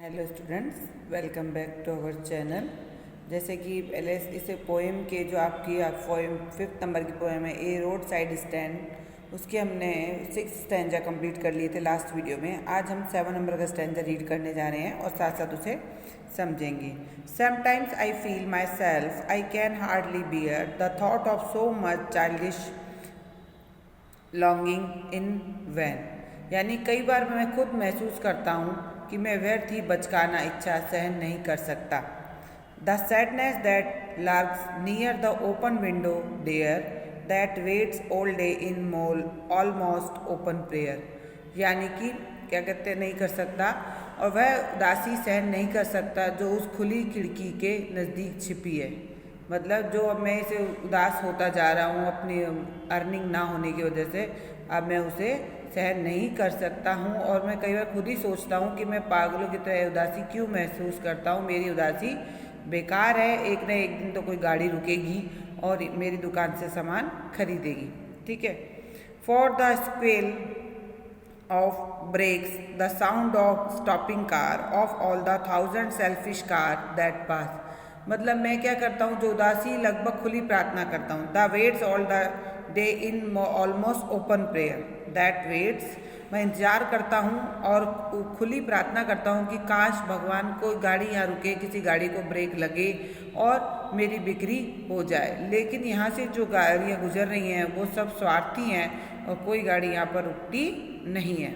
Hello students, welcome back to our channel. जैसे कि पहले इसे पोएम के जो आपकी पोएम 5th नंबर की पोएम है ए रोड साइड स्टैंड, उसके हमने 6 स्टैंजा कंप्लीट कर लिए थे लास्ट वीडियो में। आज हम 7 नंबर का स्टैंजा रीड करने जा रहे हैं और साथ साथ उसे समझेंगे। Sometimes I feel myself I can hardly bear the thought of so much childish longing in vain. यानी कई बार मैं खुद महसूस करता हूँ कि मैं व्यर्थ ही बचकाना इच्छा सहन नहीं कर सकता। The sadness that lurks near the open window there that waits all day in mole almost open prayer. यानी कि क्या कहते नहीं कर सकता, और वह उदासी सहन नहीं कर सकता जो उस खुली खिड़की के नज़दीक छिपी है। मतलब जो अब मैं इसे उदास होता जा रहा हूँ अपनी अर्निंग ना होने की वजह से, अब मैं उसे सहन नहीं कर सकता हूँ। और मैं कई बार खुद ही सोचता हूँ कि मैं पागलों की तरह उदासी क्यों महसूस करता हूँ। मेरी उदासी बेकार है, एक न एक दिन तो कोई गाड़ी रुकेगी और मेरी दुकान से सामान खरीदेगी। ठीक है। For the squeal of brakes the sound of stopping car of all the 1000 selfish car that pass. मतलब मैं क्या करता हूँ, जो उदासी लगभग खुली प्रार्थना करता हूँ। The waits all the day in almost open prayer that waits. मैं इंतजार करता हूँ और खुली प्रार्थना करता हूँ कि काश भगवान कोई गाड़ी यहाँ रुके, किसी गाड़ी को ब्रेक लगे और मेरी बिक्री हो जाए। लेकिन यहाँ से जो गाड़ियाँ गुजर रही हैं वो सब स्वार्थी हैं और कोई गाड़ी यहाँ पर रुकती नहीं है।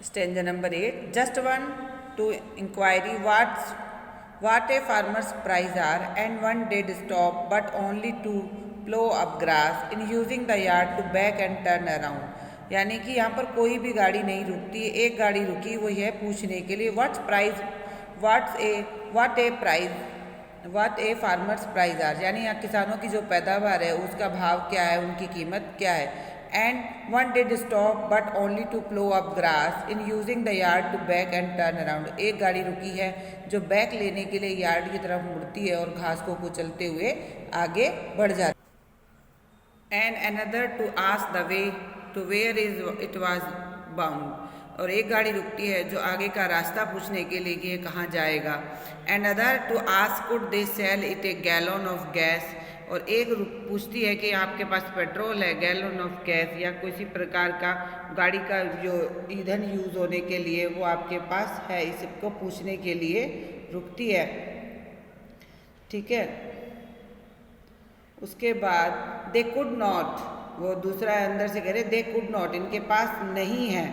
Stanza number 8। Just one to inquiry what a farmer's price are, and one did stop but only to plow up grass in using the yard to back and turn around। यानी कि यहाँ पर कोई भी गाड़ी नहीं रुकती, एक गाड़ी रुकी, वो यह पूछने के लिए what a farmer's price are। यानी यहाँ किसानों की जो पैदावार है उसका भाव क्या है, उनकी कीमत क्या है। And one did stop but only to plow up grass in using the yard to back and turn around। एक गाड़ी रुकी है जो बैक लेने के लिए यार्ड की तरफ मुड़ती है और घास को कुचलते हुए आगे बढ़ जाती है। And another to ask the way to where is it was bound। और एक गाड़ी रुकती है जो आगे का रास्ता पूछने के लिए कि ये कहाँ जाएगा। And other to ask could they sell it a gallon of gas। और एक पूछती है कि आपके पास पेट्रोल है, गैलन ऑफ गैस, या किसी प्रकार का गाड़ी का जो ईंधन यूज़ होने के लिए वो आपके पास है, इसको पूछने के लिए रुकती है। ठीक है। उसके बाद दे कुड नॉट, वो दूसरा अंदर से कह रहे दे कुड नॉट, इनके पास नहीं है,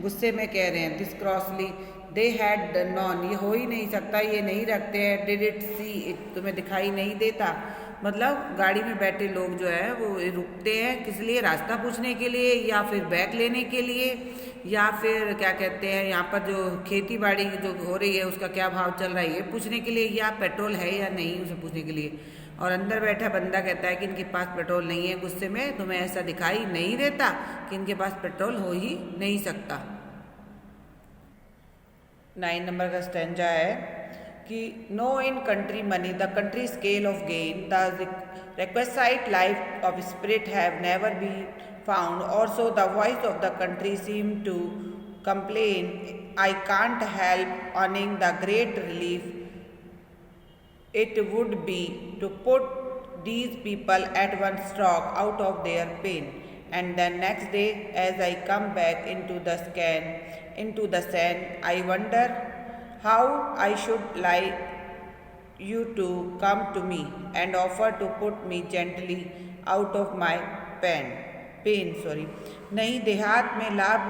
गुस्से में कह रहे हैं। दिस क्रॉसली दे हैड नॉन, ये हो ही नहीं सकता, ये नहीं रखते हैं। डिड इट सी इट, तुम्हें दिखाई नहीं देता। मतलब गाड़ी में बैठे लोग जो है वो रुकते हैं किस लिए, रास्ता पूछने के लिए, या फिर बैग लेने के लिए, या फिर क्या कहते हैं यहाँ पर जो खेती बाड़ी जो हो रही है उसका क्या भाव चल रहा है ये पूछने के लिए, या पेट्रोल है या नहीं उसे पूछने के लिए। और अंदर बैठा बंदा कहता है कि इनके पास पेट्रोल नहीं है, गुस्से में, तुम्हें ऐसा दिखाई नहीं देता कि इनके पास पेट्रोल हो ही नहीं सकता। 9 नंबर का स्टैंजा है कि no in country money the country scale of gain the requisite life of spirit have never been found, also the voice of the country seem to complain, I can't help owning the great relief it would be to put these people at one stroke out of their pain। And the next day as I come back into the sand I wonder how I should like you to come to me and offer to put me gently out of my pain। नहीं, देहात में लाभ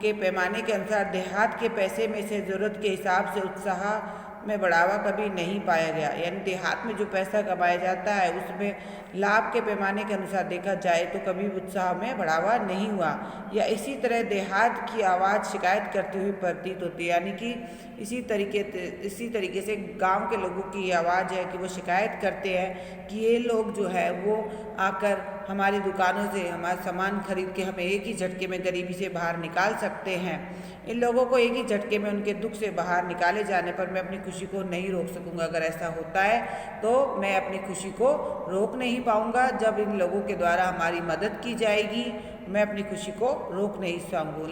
के पैमाने के अनुसार देहात के पैसे में से ज़रूरत के हिसाब से उत्साह में बढ़ावा कभी नहीं पाया गया। यानी देहात में जो पैसा कमाया जाता है उसमें लाभ के पैमाने के अनुसार देखा जाए तो कभी उत्साह में बढ़ावा नहीं हुआ। या इसी तरह देहात की आवाज़ शिकायत करती हुई प्रतीत होती है। यानी कि इसी तरीके से गांव के लोगों की आवाज़ है कि वो शिकायत करते हैं कि ये लोग जो है वो आकर हमारी दुकानों से हमारा सामान खरीद के हमें एक ही झटके में गरीबी से बाहर निकाल सकते हैं। इन लोगों को एक ही झटके में उनके दुख से बाहर निकाले जाने पर मैं अपनी खुशी को नहीं रोक सकूंगा। अगर ऐसा होता है तो मैं अपनी खुशी को रोक नहीं पाऊंगा। जब इन लोगों के द्वारा हमारी मदद की जाएगी मैं अपनी खुशी को रोक नहीं पाऊंगा।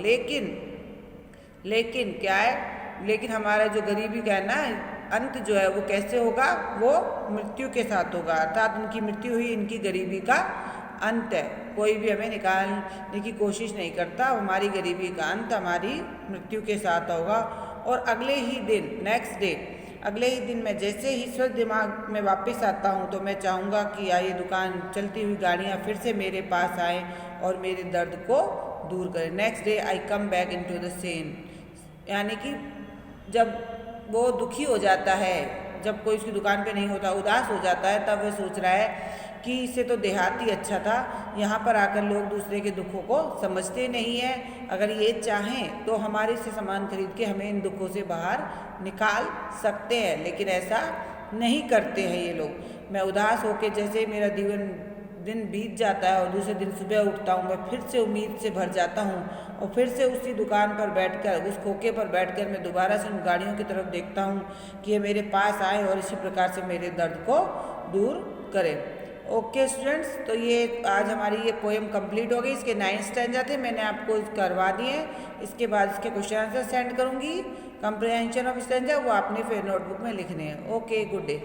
लेकिन क्या है, लेकिन हमारा जो गरीबी का है ना अंत जो है वो कैसे होगा, वो मृत्यु के साथ होगा, अर्थात उनकी मृत्यु ही इनकी गरीबी का अंत है। कोई भी हमें निकालने की कोशिश नहीं करता, हमारी गरीबी का अंत हमारी मृत्यु के साथ होगा। और अगले ही दिन नेक्स्ट डे, अगले ही दिन मैं जैसे ही स्वस्थ दिमाग में वापस आता हूँ तो मैं चाहूँगा कि ये दुकान चलती हुई गाड़ियाँ फिर से मेरे पास आएँ और मेरे दर्द को दूर करें। Next day I come back in to the same, यानी कि जब वो दुखी हो जाता है, जब कोई उसकी दुकान पे नहीं होता, उदास हो जाता है, तब वह सोच रहा है कि इससे तो देहात ही अच्छा था, यहाँ पर आकर लोग दूसरे के दुखों को समझते नहीं हैं। अगर ये चाहें तो हमारे से सामान खरीद के हमें इन दुखों से बाहर निकाल सकते हैं, लेकिन ऐसा नहीं करते हैं ये लोग। मैं उदास होकर जैसे ही मेरा दिन बीत जाता है और दूसरे दिन सुबह उठता हूँ, मैं फिर से उम्मीद से भर जाता हूँ और फिर से उसी दुकान पर बैठकर, उस खोखे पर बैठकर मैं दोबारा से उन गाड़ियों की तरफ देखता हूँ कि ये मेरे पास आए और इसी प्रकार से मेरे दर्द को दूर करें। ओके स्टूडेंट्स, तो ये आज हमारी ये पोएम कंप्लीट हो गई। इसके 9 स्टैंजा थे, मैंने आपको करवा दिए। इसके बाद इसके क्वेश्चन आंसर सेंड करूँगी। कंप्रिहेंशन ऑफ स्टैंजा वो आपने फिर नोटबुक में लिखने हैं। Okay, good day.